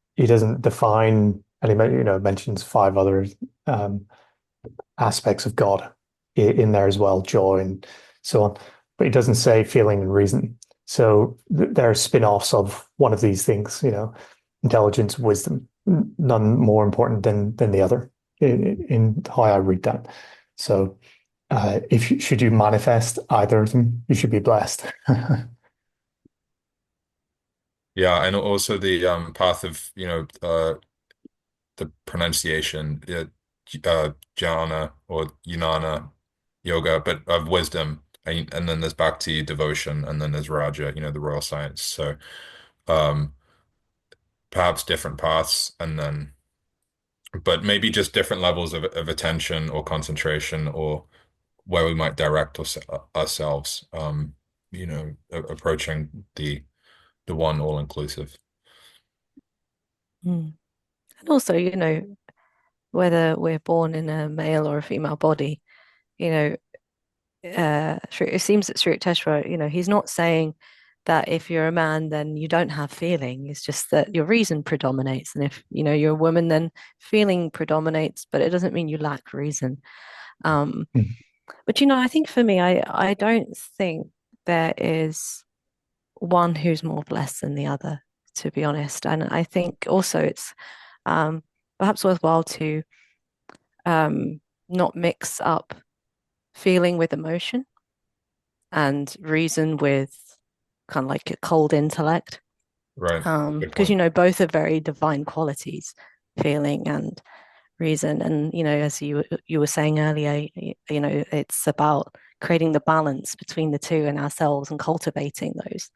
define, and he mentions five other um, aspects of God in there as well, joy and so on. But he doesn't say feeling and reason. So there are spin-offs of one of these things, intelligence, wisdom, none more important than the other in how I read that. So should you manifest either of them, you should be blessed. Yeah, and also the path of the pronunciation, jhana or jnana yoga, but of wisdom, and then there's bhakti devotion, and then there's raja, the royal science. So um, perhaps different paths, but maybe just different levels of attention or concentration, or where we might direct ourselves. Approaching the one all inclusive. Mm. And also, whether we're born in a male or a female body, you know, it seems that Sri Yukteswar, he's not saying that if you're a man, then you don't have feeling. It's just that your reason predominates. And if, you're a woman, then feeling predominates, but it doesn't mean you lack reason. Um, but, I think for me, I don't think there is one who's more blessed than the other, to be honest. And I think also it's perhaps worthwhile to not mix up feeling with emotion and reason with kind of like a cold intellect. Right. Good Because, point. both are very divine qualities, feeling and reason. And, as you were saying earlier, it's about creating the balance between the two in ourselves and cultivating those.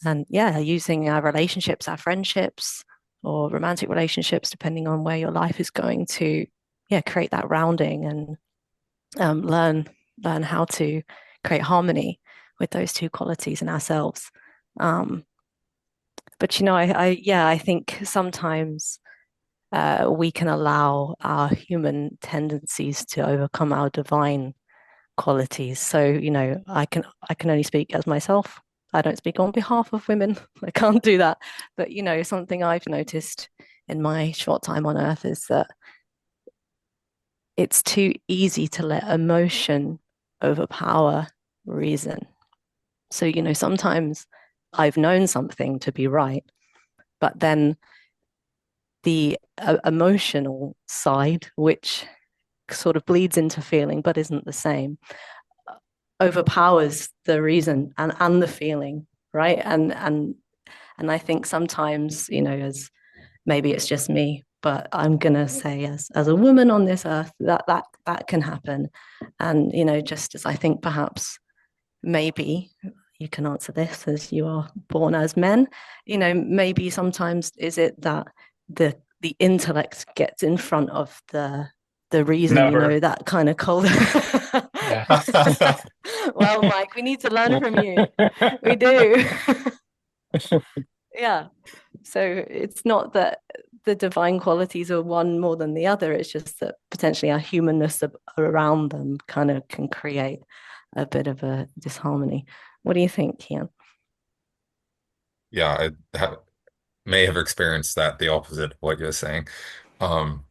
And yeah, using our relationships, our friendships, or romantic relationships, depending on where your life is going to, create that rounding and learn how to create harmony with those two qualities in ourselves. But I think sometimes we can allow our human tendencies to overcome our divine qualities. So, I can only speak as myself. I don't speak on behalf of women. I can't do that. But, something I've noticed in my short time on earth is that it's too easy to let emotion overpower reason. So, sometimes I've known something to be right, but then the emotional side, which sort of bleeds into feeling but isn't the same, overpowers the reason and the feeling, right? And I think sometimes, as maybe it's just me, but I'm gonna say as a woman on this earth that can happen. And just as I think perhaps maybe you can answer this as you are born as men, maybe sometimes is it that the intellect gets in front of the reason, Never. that kind of cold. Yeah. Well, Mike, we need to learn from you. We do. Yeah. So it's not that the divine qualities are one more than the other. It's just that potentially our humanness around them kind of can create a bit of a disharmony. What do you think, Cian? Yeah, may have experienced the opposite of what you're saying. Um,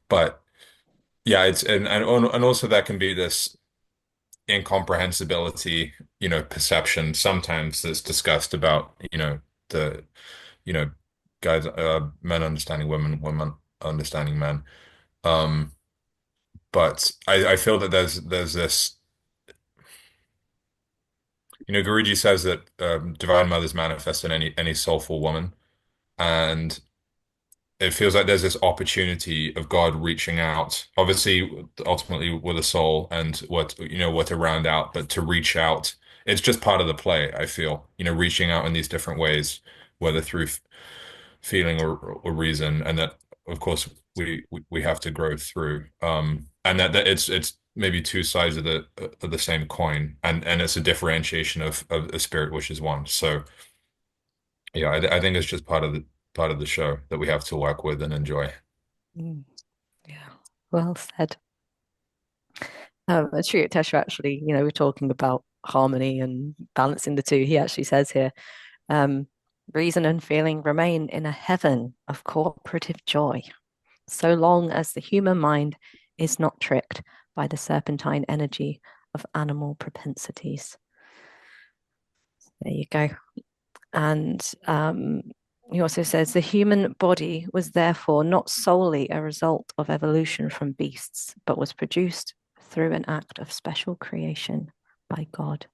but yeah, it's and also that can be this incomprehensibility, perception sometimes that's discussed about, the, you know, guys, men understanding women, women understanding men. Um, but I feel that there's this, Guruji says that Divine Mother's manifest in any soulful woman, and it feels like there's this opportunity of God reaching out, obviously, ultimately with a soul and what to round out, but to reach out. It's just part of the play, I feel, reaching out in these different ways, whether through feeling or reason, and that, of course, we have to grow through. And that it's maybe two sides of the same coin, and it's a differentiation of a spirit which is one. So yeah, I think it's just part of the show that we have to work with and enjoy. Mm, yeah, well said. Sri Yukteswar actually, we're talking about harmony and balancing the two. He actually says here, um, reason and feeling remain in a heaven of cooperative joy, so long as the human mind is not tricked by the serpentine energy of animal propensities. There you go. And he also says the human body was therefore not solely a result of evolution from beasts, but was produced through an act of special creation by God.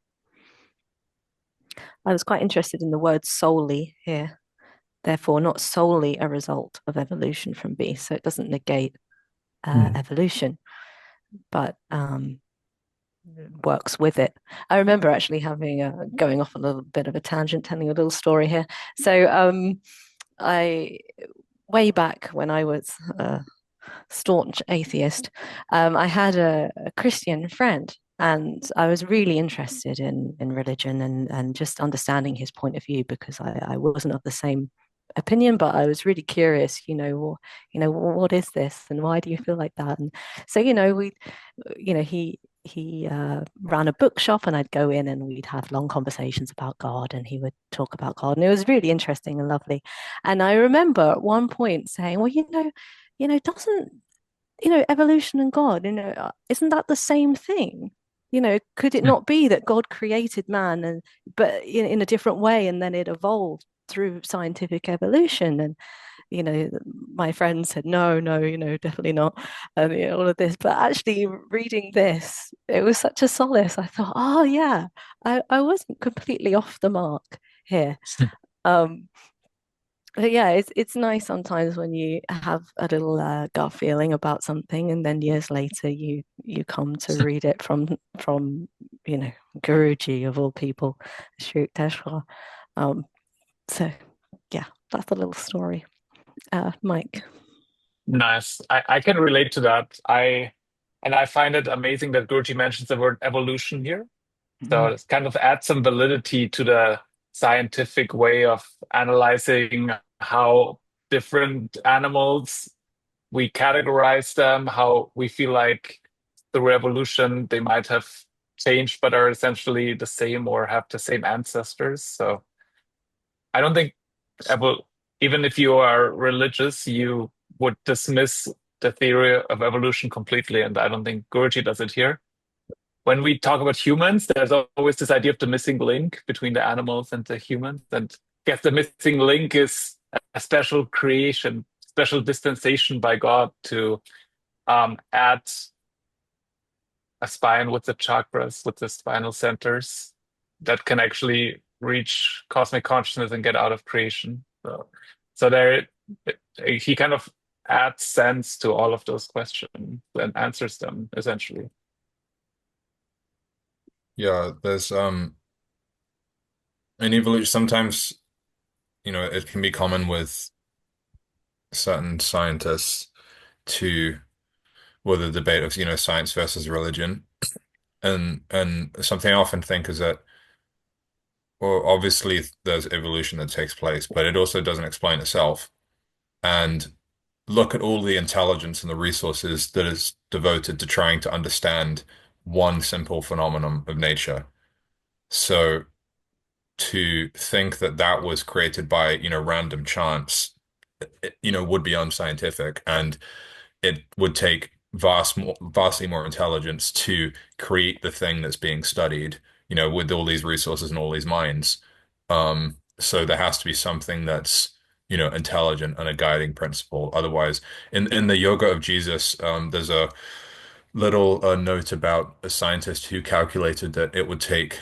I was quite interested in the word solely here. Therefore, not solely a result of evolution from beasts. So it doesn't negate evolution, but works with it. I remember actually having going off a little bit of a tangent, telling a little story here. So I way back when I was a staunch atheist, I had a Christian friend, and I was really interested in religion and just understanding his point of view because I wasn't of the same opinion, but I was really curious, what is this and why do you feel like that? And so, he ran a bookshop, and I'd go in and we'd have long conversations about God, and he would talk about God, and it was really interesting and lovely. And I remember at one point saying, well, doesn't evolution and God, isn't that the same thing? Could it not be that God created man, but in a different way, and then it evolved through scientific evolution? And my friend said, no, definitely not, and all of this. But actually, reading this, it was such a solace. I thought, oh yeah, I wasn't completely off the mark here. Um, but yeah, it's nice sometimes when you have a little gut feeling about something, and then years later you come to read it from Guruji of all people, Sri Yukteswar. Um, so yeah, that's a little story. Mike. Nice. I can relate to that. I find it amazing that Guruji mentions the word evolution here. So Mm, it kind of adds some validity to the scientific way of analyzing how different animals we categorize them, how we feel like through evolution they might have changed but are essentially the same or have the same ancestors. So I don't think even if you are religious, you would dismiss the theory of evolution completely, and I don't think Guruji does it here. When we talk about humans, there's always this idea of the missing link between the animals and the humans, and I guess the missing link is a special creation, special dispensation by God to add a spine with the chakras, with the spinal centers that can actually reach cosmic consciousness and get out of creation. So there, he kind of adds sense to all of those questions and answers them essentially. Yeah, there's in evolution sometimes, it can be common with certain scientists to the debate of, science versus religion. And something I often think is that, well, obviously there's evolution that takes place, but it also doesn't explain itself. And look at all the intelligence and the resources that is devoted to trying to understand one simple phenomenon of nature. So to think that that was created by, random chance, would be unscientific, and it would take vastly more intelligence to create the thing that's being studied, with all these resources and all these minds. So there has to be something that's, intelligent and a guiding principle. Otherwise, in the Yoga of Jesus, there's a little note about a scientist who calculated that it would take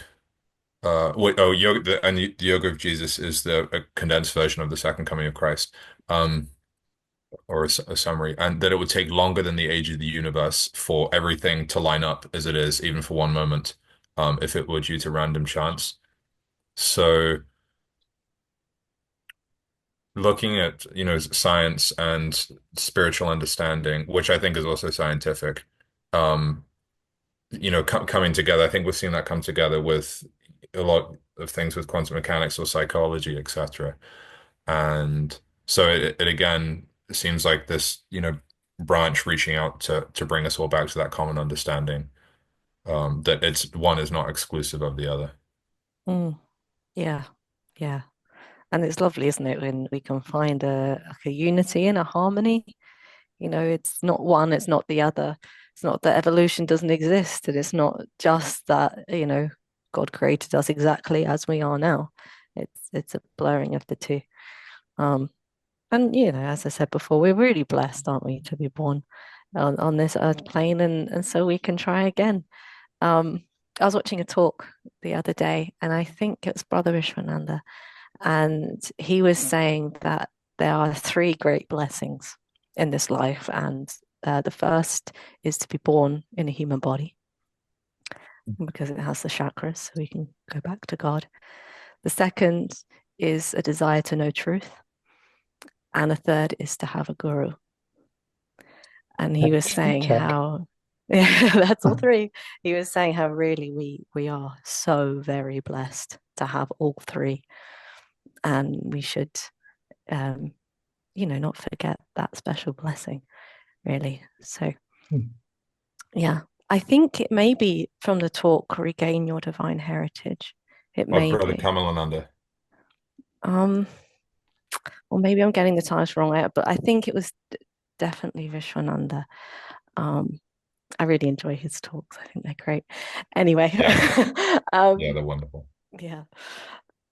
yoga, the Yoga of Jesus is a condensed version of the second coming of Christ, or a summary, and that it would take longer than the age of the universe for everything to line up as it is, even for one moment, if it were due to random chance. So, looking at, science and spiritual understanding, which I think is also scientific, um, coming together. I think we've seen that come together with a lot of things with quantum mechanics or psychology, etc. And so it again seems like this, branch reaching out to bring us all back to that common understanding, that it's one is not exclusive of the other. Mm, yeah, yeah. And it's lovely, isn't it, when we can find a unity and a harmony. It's not one, it's not the other. It's not that evolution doesn't exist, and it's not just that, God created us exactly as we are now. It's a blurring of the two. And as I said before, we're really blessed, aren't we, to be born on this earth plane, and so we can try again. I was watching a talk the other day, and I think it's Brother Ishwananda, and he was saying that there are three great blessings in this life, and the first is to be born in a human body because it has the chakras, so we can go back to God. The second is a desire to know truth, and a third is to have a guru. And he was saying how, yeah, that's all three. He was saying how really we are so very blessed to have all three, and we should, not forget that special blessing, really. So, yeah, I think it may be from the talk, Regain Your Divine Heritage. It may Brother be. Kamalananda. Or maybe I'm getting the titles wrong, but I think it was definitely Vishwananda. I really enjoy his talks. I think they're great. Anyway, Yeah, they're wonderful. Yeah.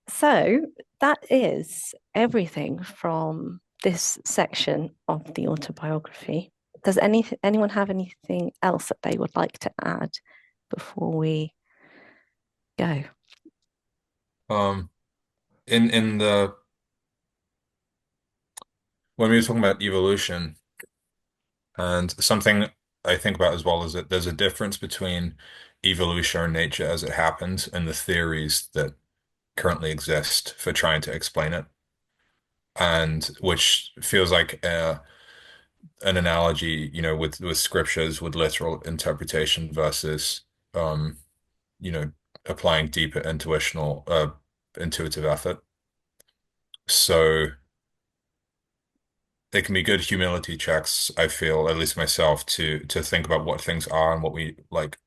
So that is everything from this section of the autobiography. Does anyone have anything else that they would like to add before we go? In the when we were talking about evolution, and something I think about as well is that there's a difference between evolutionary nature as it happens and the theories that currently exist for trying to explain it, and which feels like an analogy, with scriptures, with literal interpretation versus, um, you know, applying deeper intuitive effort. So they can be good humility checks, I feel, at least myself, to think about what things are and what we like,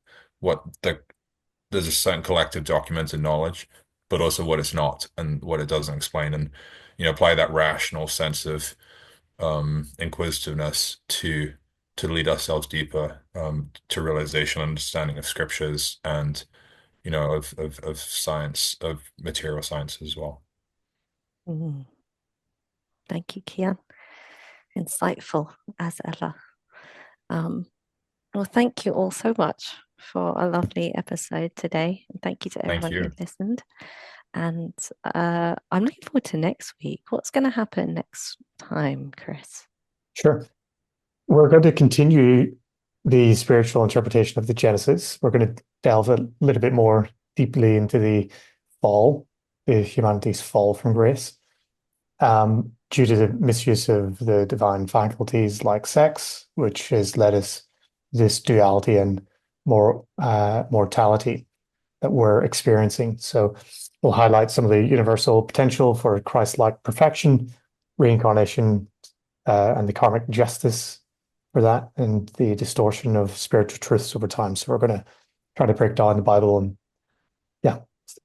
what there's a certain collective documented knowledge, but also what it's not and what it doesn't explain, and apply that rational sense of inquisitiveness to lead ourselves deeper to realization, understanding of scriptures, and of science, of material science as well. Mm. Thank you, Cian. Insightful as ever. Well, thank you all so much for a lovely episode today. And thank you to Thank everyone who you. listened. And I'm looking forward to next week. What's going to happen next time, Chris? Sure. We're going to continue the spiritual interpretation of the Genesis. We're going to delve a little bit more deeply into the fall, humanity's fall from grace, due to the misuse of the divine faculties like sex, which has led us this duality and mortality that we're experiencing. So we'll highlight some of the universal potential for Christ-like perfection, reincarnation, and the karmic justice for that, and the distortion of spiritual truths over time. So we're going to try to break down the Bible, and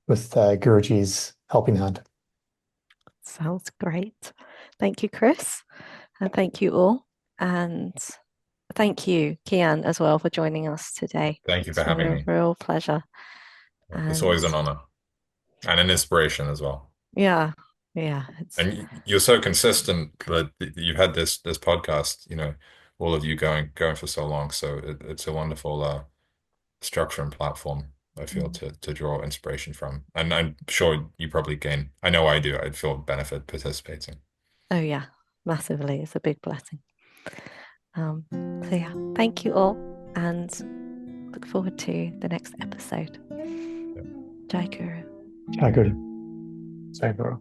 with Guruji's helping hand. Sounds great. Thank you, Chris. And thank you all. And thank you, Cian, as well, for joining us today. Thank you for having me. Real pleasure. It's always an honor and an inspiration as well. Yeah. And you're so consistent that you've had this podcast, all of you going for so long. So it's a wonderful structure and platform, I feel, to draw inspiration from. And I'm sure you probably gain. I know I do. I'd feel benefit participating. Oh yeah, massively. It's a big blessing. So yeah, thank you all, and look forward to the next episode. Jai Guru. Jai Guru. Jai Guru.